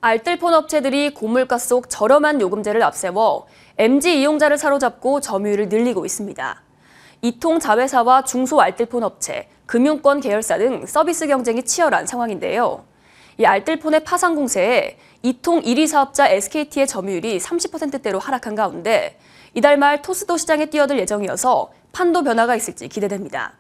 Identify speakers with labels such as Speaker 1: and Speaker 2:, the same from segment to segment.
Speaker 1: 알뜰폰 업체들이 고물가 속 저렴한 요금제를 앞세워 MZ 이용자를 사로잡고 점유율을 늘리고 있습니다. 이통 자회사와 중소 알뜰폰 업체, 금융권 계열사 등 서비스 경쟁이 치열한 상황인데요. 이 알뜰폰의 파산 공세에 이통 1위 사업자 SKT의 점유율이 30%대로 하락한 가운데 이달 말 토스도 시장에 뛰어들 예정이어서 판도 변화가 있을지 기대됩니다.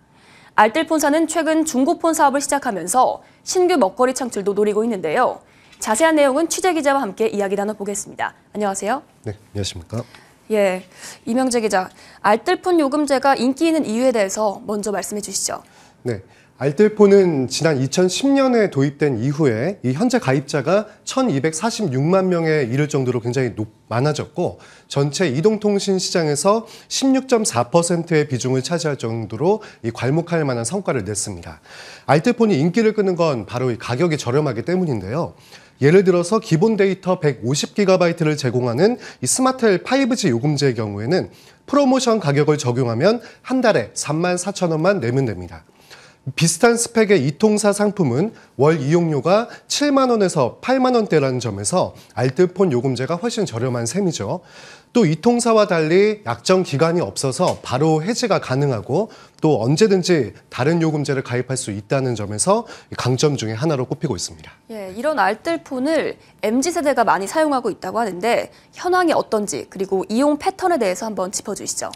Speaker 1: 알뜰폰사는 최근 중고폰 사업을 시작하면서 신규 먹거리 창출도 노리고 있는데요. 자세한 내용은 취재기자와 함께 이야기 나눠보겠습니다. 안녕하세요.
Speaker 2: 네, 안녕하십니까.
Speaker 1: 예, 이명재 기자, 알뜰폰 요금제가 인기 있는 이유에 대해서 먼저 말씀해 주시죠.
Speaker 2: 네, 알뜰폰은 지난 2010년에 도입된 이후에 이 현재 가입자가 1246만 명에 이를 정도로 굉장히 많아졌고 전체 이동통신 시장에서 16.4%의 비중을 차지할 정도로 이 괄목할 만한 성과를 냈습니다. 알뜰폰이 인기를 끄는 건 바로 이 가격이 저렴하기 때문인데요. 예를 들어서 기본 데이터 150GB를 제공하는 이 스마텔 5G 요금제의 경우에는 프로모션 가격을 적용하면 한 달에 34,000원만 내면 됩니다. 비슷한 스펙의 이통사 상품은 월 이용료가 7만 원에서 8만 원대라는 점에서 알뜰폰 요금제가 훨씬 저렴한 셈이죠. 또 이통사와 달리 약정 기간이 없어서 바로 해지가 가능하고 또 언제든지 다른 요금제를 가입할 수 있다는 점에서 강점 중에 하나로 꼽히고 있습니다.
Speaker 1: 예, 이런 알뜰폰을 MZ세대가 많이 사용하고 있다고 하는데 현황이 어떤지 그리고 이용 패턴에 대해서 한번 짚어주시죠.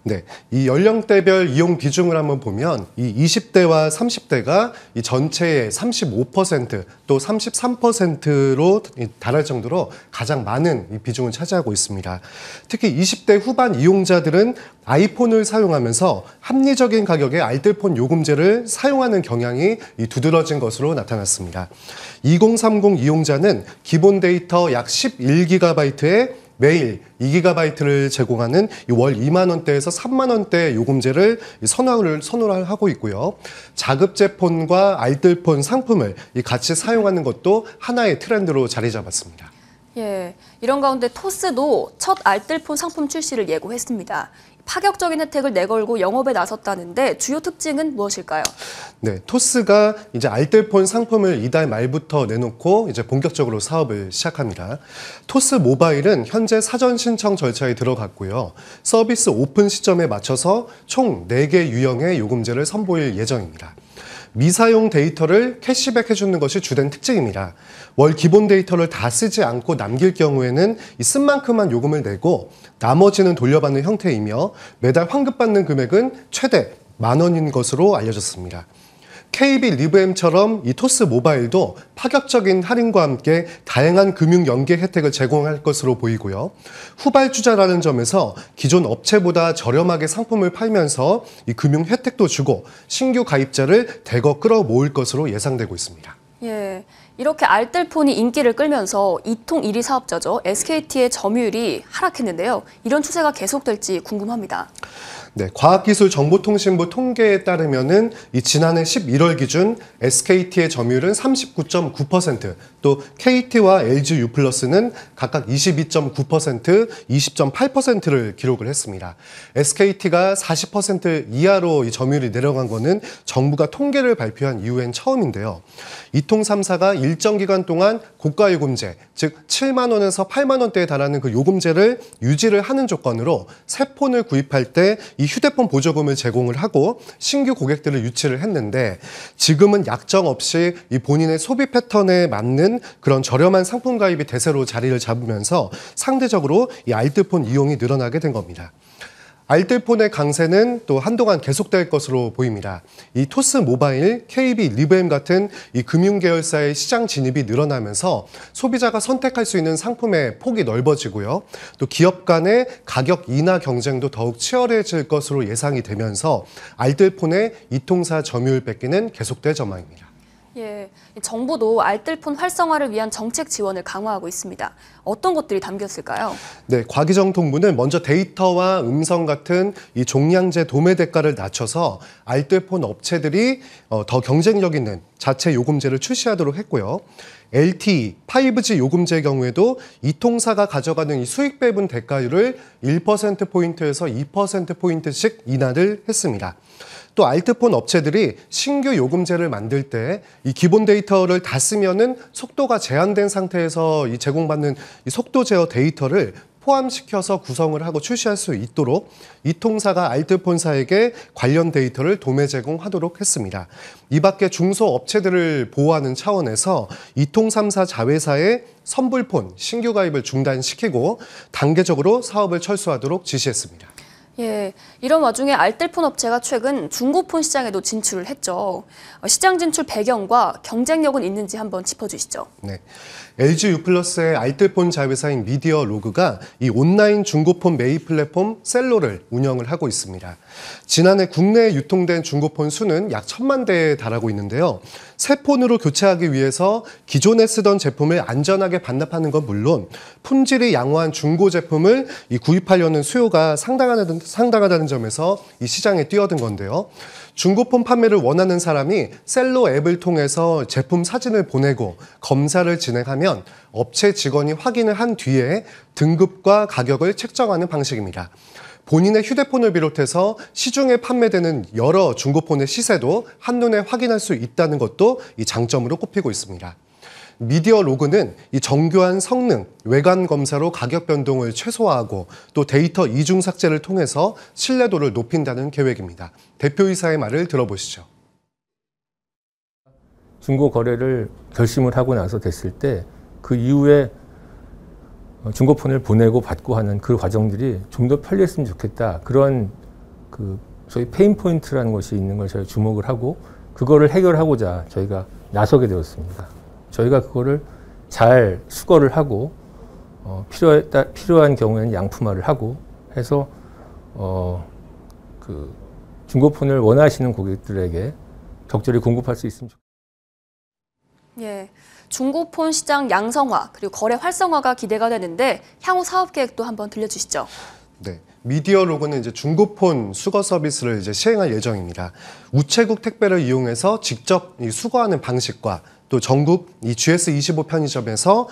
Speaker 2: 네, 이 연령대별 이용 비중을 한번 보면 이 20대와 30대가 이 전체의 35% 또 33%로 달할 정도로 가장 많은 이 비중을 차지하고 있습니다. 특히 20대 후반 이용자들은 아이폰을 사용하면서 합리적인 가격의 알뜰폰 요금제를 사용하는 경향이 두드러진 것으로 나타났습니다. 2030 이용자는 기본 데이터 약 11GB에 매일 2GB를 제공하는 월 2만 원대에서 3만 원대 요금제를 선호를 하고 있고요. 자급제 폰과 알뜰폰 상품을 같이 사용하는 것도 하나의 트렌드로 자리 잡았습니다.
Speaker 1: 예, 이런 가운데 토스도 첫 알뜰폰 상품 출시를 예고했습니다. 파격적인 혜택을 내걸고 영업에 나섰다는데 주요 특징은 무엇일까요?
Speaker 2: 네, 토스가 이제 알뜰폰 상품을 이달 말부터 내놓고 이제 본격적으로 사업을 시작합니다. 토스 모바일은 현재 사전 신청 절차에 들어갔고요. 서비스 오픈 시점에 맞춰서 총 4개 유형의 요금제를 선보일 예정입니다. 미사용 데이터를 캐시백 해주는 것이 주된 특징입니다. 월 기본 데이터를 다 쓰지 않고 남길 경우에는 쓴 만큼만 요금을 내고 나머지는 돌려받는 형태이며 매달 환급받는 금액은 최대 10,000원인 것으로 알려졌습니다. KB 리브엠처럼 이 토스 모바일도 파격적인 할인과 함께 다양한 금융 연계 혜택을 제공할 것으로 보이고요. 후발주자라는 점에서 기존 업체보다 저렴하게 상품을 팔면서 이 금융 혜택도 주고 신규 가입자를 대거 끌어모을 것으로 예상되고 있습니다.
Speaker 1: 예, 이렇게 알뜰폰이 인기를 끌면서 이통 1위 사업자죠. SKT의 점유율이 하락했는데요. 이런 추세가 계속될지 궁금합니다.
Speaker 2: 네, 과학기술정보통신부 통계에 따르면은 지난해 11월 기준 SKT의 점유율은 39.9%, 또 KT와 LG U+는 각각 22.9%, 20.8%를 기록을 했습니다. SKT가 40% 이하로 이 점유율이 내려간 것은 정부가 통계를 발표한 이후엔 처음인데요. 이통 3사가 일정 기간 동안 고가 요금제, 즉 7만 원에서 8만 원대에 달하는 그 요금제를 유지를 하는 조건으로 새 폰을 구입할 때 이 휴대폰 보조금을 제공을 하고 신규 고객들을 유치를 했는데 지금은 약정 없이 이 본인의 소비 패턴에 맞는 그런 저렴한 상품 가입이 대세로 자리를 잡으면서 상대적으로 이 알뜰폰 이용이 늘어나게 된 겁니다. 알뜰폰의 강세는 또 한동안 계속될 것으로 보입니다. 이 토스 모바일, KB 리브엠 같은 이 금융 계열사의 시장 진입이 늘어나면서 소비자가 선택할 수 있는 상품의 폭이 넓어지고요. 또 기업 간의 가격 인하 경쟁도 더욱 치열해질 것으로 예상이 되면서 알뜰폰의 이통사 점유율 뺏기는 계속될 전망입니다.
Speaker 1: 예, 정부도 알뜰폰 활성화를 위한 정책 지원을 강화하고 있습니다. 어떤 것들이 담겼을까요?
Speaker 2: 네, 과기정통부는 먼저 데이터와 음성 같은 이 종량제 도매 대가를 낮춰서 알뜰폰 업체들이 더 경쟁력 있는 자체 요금제를 출시하도록 했고요. LTE, 5G 요금제의 경우에도 이 통사가 가져가는 이 수익 배분 대가율을 1%포인트에서 2%포인트씩 인하를 했습니다. 또 알트폰 업체들이 신규 요금제를 만들 때 이 기본 데이터를 다 쓰면은 속도가 제한된 상태에서 이 제공받는 이 속도 제어 데이터를 포함시켜서 구성을 하고 출시할 수 있도록 이 통사가 알트폰사에게 관련 데이터를 도매 제공하도록 했습니다. 이 밖에 중소업체들을 보호하는 차원에서 이 통 3사 자회사의 선불폰 신규 가입을 중단시키고 단계적으로 사업을 철수하도록 지시했습니다.
Speaker 1: 예, 이런 와중에 알뜰폰 업체가 최근 중고폰 시장에도 진출을 했죠. 시장 진출 배경과 경쟁력은 있는지 한번 짚어주시죠.
Speaker 2: 네. LG U+의 알뜰폰 자회사인 미디어로그가 이 온라인 중고폰 매입 플랫폼 셀로를 운영을 하고 있습니다. 지난해 국내에 유통된 중고폰 수는 약 1,000만 대에 달하고 있는데요. 새 폰으로 교체하기 위해서 기존에 쓰던 제품을 안전하게 반납하는 건 물론 품질이 양호한 중고 제품을 구입하려는 수요가 상당하다는 점에서 이 시장에 뛰어든 건데요. 중고폰 판매를 원하는 사람이 셀로 앱을 통해서 제품 사진을 보내고 검사를 진행하면 업체 직원이 확인을 한 뒤에 등급과 가격을 책정하는 방식입니다. 본인의 휴대폰을 비롯해서 시중에 판매되는 여러 중고폰의 시세도 한눈에 확인할 수 있다는 것도 이 장점으로 꼽히고 있습니다. 미디어로그는 이 정교한 성능, 외관 검사로 가격 변동을 최소화하고 또 데이터 이중 삭제를 통해서 신뢰도를 높인다는 계획입니다. 대표이사의 말을 들어보시죠.
Speaker 3: 중고 거래를 결심을 하고 나서 됐을 때 그 이후에 중고폰을 보내고 받고 하는 그 과정들이 좀 더 편리했으면 좋겠다. 그런 저희 페인 포인트라는 것이 있는 걸 저희가 주목을 하고 그거를 해결하고자 저희가 나서게 되었습니다. 저희가 그거를 잘 수거를 하고 필요한 경우에는 양품화를 하고 해서 중고폰을 원하시는 고객들에게 적절히 공급할 수 있으면 좋겠습니다.
Speaker 1: 예, 중고폰 시장 양성화 그리고 거래 활성화가 기대가 되는데 향후 사업 계획도 한번 들려주시죠.
Speaker 2: 네. 미디어로그는 이제 중고폰 수거 서비스를 이제 시행할 예정입니다. 우체국 택배를 이용해서 직접 수거하는 방식과 또 전국 이 GS25 편의점에서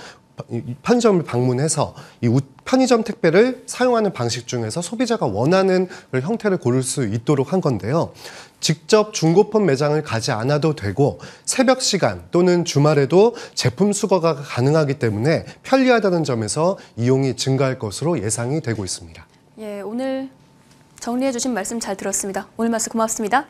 Speaker 2: 편의점을 방문해서 이 편의점 택배를 사용하는 방식 중에서 소비자가 원하는 형태를 고를 수 있도록 한 건데요. 직접 중고폰 매장을 가지 않아도 되고 새벽 시간 또는 주말에도 제품 수거가 가능하기 때문에 편리하다는 점에서 이용이 증가할 것으로 예상이 되고 있습니다.
Speaker 1: 예, 오늘 정리해 주신 말씀 잘 들었습니다. 오늘 말씀 고맙습니다.